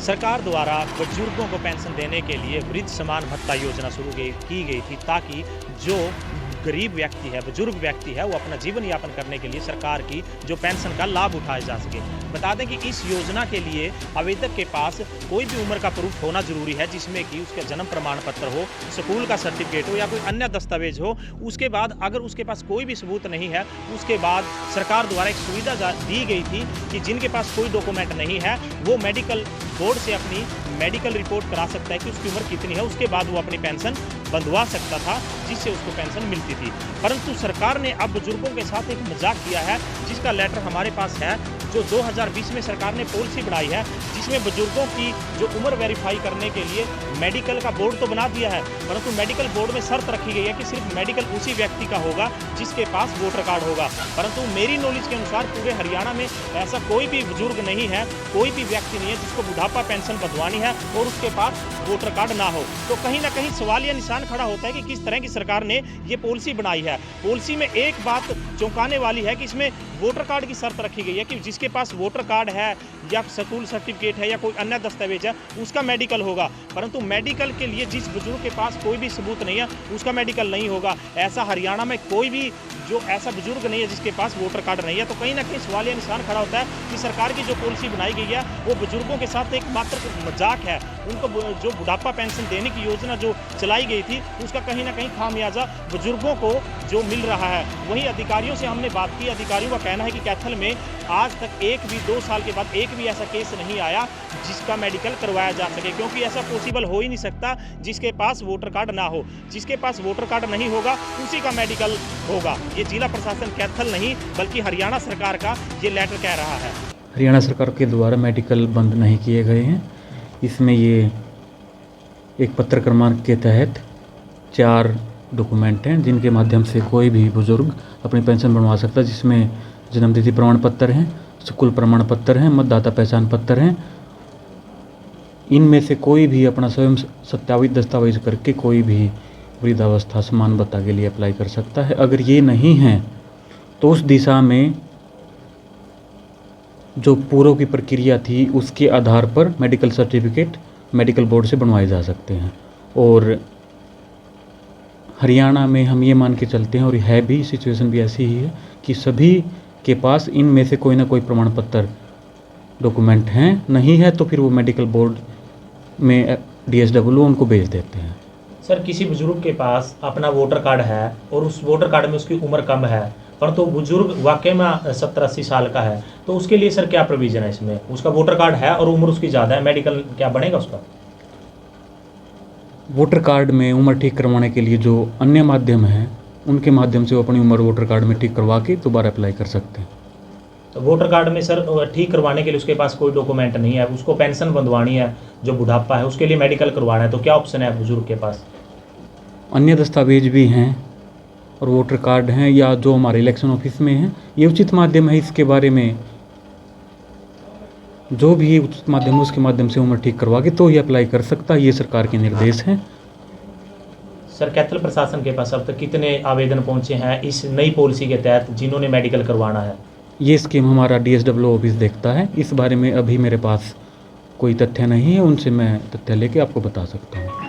सरकार द्वारा बुजुर्गों को पेंशन देने के लिए वृद्ध समान भत्ता योजना शुरू की गई थी, ताकि जो गरीब व्यक्ति है, बुजुर्ग व्यक्ति है, वो अपना जीवन यापन करने के लिए सरकार की जो पेंशन का लाभ उठाया जा सके। बता दें कि इस योजना के लिए आवेदक के पास कोई भी उम्र का प्रूफ होना जरूरी है, जिसमें कि उसका जन्म प्रमाण पत्र हो, स्कूल का सर्टिफिकेट हो या कोई अन्य दस्तावेज हो। उसके बाद अगर उसके पास कोई भी सबूत नहीं है, उसके बाद सरकार द्वारा एक सुविधा दी गई थी कि जिनके पास कोई डॉक्यूमेंट नहीं है वो मेडिकल बोर्ड से अपनी मेडिकल रिपोर्ट करा सकता है कि उसकी उम्र कितनी है, उसके बाद वो अपनी पेंशन बंधवा सकता था, जिससे उसको पेंशन मिलती थी। परंतु सरकार ने अब बुजुर्गों के साथ एक मजाक किया है, जिसका लेटर हमारे पास है, जो 2020 में सरकार ने पॉलिसी बनाई है, जिसमें बुजुर्गों की जो उम्र वेरीफाई करने के लिए मेडिकल का बोर्ड तो बना दिया है, परंतु मेडिकल बोर्ड में शर्त रखी गई है कि सिर्फ मेडिकल उसी व्यक्ति का होगा जिसके पास वोटर कार्ड होगा। परंतु मेरी नॉलेज के अनुसार पूरे हरियाणा में ऐसा कोई भी बुजुर्ग नहीं है, कोई भी व्यक्ति नहीं है जिसको बुढ़ापा पेंशन बंधवानी है और उसके पास वोटर कार्ड ना हो। तो कहीं ना कहीं सवालिया निशान खड़ा होता है कि किस तरह की सरकार ने ये पॉलिसी बनाई है। पॉलिसी में एक बात चौंकाने वाली है कि इसमें वोटर कार्ड की शर्त रखी गई है कि जिसके पास वोटर कार्ड है या स्कूल सर्टिफिकेट है या कोई अन्य दस्तावेज है, उसका मेडिकल होगा। परंतु मेडिकल के लिए जिस बुजुर्ग के पास कोई भी सबूत नहीं है, उसका मेडिकल नहीं होगा। ऐसा हरियाणा में कोई भी जो ऐसा बुजुर्ग नहीं है जिसके पास वोटर कार्ड नहीं है। तो कहीं ना कहीं सवालिया निशान खड़ा होता है कि सरकार की जो पॉलिसी बनाई गई है वो बुजुर्गों के साथ एक मात्र मजाक है। उनको जो बुढ़ापा पेंशन देने की योजना जो चलाई गई थी, उसका कहीं ना कहीं खामियाजा बुजुर्गों को जो मिल रहा है। वहीं अधिकारियों से हमने बात की, अधिकारियों का कहना है कि कैथल में आज तक 2 साल के बाद एक भी ऐसा केस नहीं आया जिसका मेडिकल करवाया जा सके, क्योंकि ऐसा पॉसिबल हो ही नहीं सकता जिसके पास वोटर कार्ड ना हो। जिसके पास वोटर कार्ड नहीं होगा उसी का मेडिकल होगा। ये जिला प्रशासन कैथल नहीं बल्कि हरियाणा सरकार का ये लेटर कह रहा है। हरियाणा सरकार के द्वारा मेडिकल बंद नहीं किए गए हैं। इसमें ये एक पत्र क्रमांक के तहत 4 डॉक्यूमेंट हैं जिनके माध्यम से कोई भी बुजुर्ग अपनी पेंशन बनवा सकता है, जिसमें जन्मतिथि प्रमाण पत्र हैं, स्कूल प्रमाण पत्र हैं, मतदाता पहचान पत्र हैं। इनमें से कोई भी अपना स्वयं सत्यापित दस्तावेज करके कोई भी वृद्धावस्था समान भत्ता के लिए अप्लाई कर सकता है। अगर ये नहीं है तो उस दिशा में जो पूर्व की प्रक्रिया थी उसके आधार पर मेडिकल सर्टिफिकेट मेडिकल बोर्ड से बनवाए जा सकते हैं। और हरियाणा में हम ये मान के चलते हैं, और है भी, सिचुएशन भी ऐसी ही है कि सभी के पास इनमें से कोई ना कोई प्रमाण पत्र डॉक्यूमेंट हैं। नहीं है तो फिर वो मेडिकल बोर्ड में DSW उनको भेज देते हैं। सर, किसी बुजुर्ग के पास अपना वोटर कार्ड है और उस वोटर कार्ड में उसकी उम्र कम है, परंतु तो बुजुर्ग वाकई में 70-80 साल का है, तो उसके लिए सर क्या प्रोविजन है इसमें? उसका वोटर कार्ड है और उम्र उसकी ज़्यादा है, मेडिकल क्या बनेगा उसका? वोटर कार्ड में उम्र ठीक करवाने के लिए जो अन्य माध्यम हैं उनके माध्यम से वो अपनी उम्र वोटर कार्ड में ठीक करवा के दोबारा अप्लाई कर सकते हैं। तो वोटर कार्ड में सर ठीक करवाने के लिए उसके पास कोई डॉक्यूमेंट नहीं है, उसको पेंशन बंधवानी है, जो बुढ़ापा है उसके लिए मेडिकल करवाना है, तो क्या ऑप्शन है बुजुर्ग के पास? अन्य दस्तावेज भी हैं और वोटर कार्ड हैं, या जो हमारे इलेक्शन ऑफिस में हैं, ये उचित माध्यम है। इसके बारे में जो भी उचित माध्यम है उसके माध्यम से उम्र ठीक करवा के तो ही अप्लाई कर सकता है। ये सरकार के निर्देश हैं। सर, कैथल प्रशासन के पास अब तक कितने आवेदन पहुंचे हैं इस नई पॉलिसी के तहत जिन्होंने मेडिकल करवाना है? ये स्कीम हमारा DSW ऑफिस देखता है। इस बारे में अभी मेरे पास कोई तथ्य नहीं है, उनसे मैं तथ्य लेके आपको बता सकता हूँ।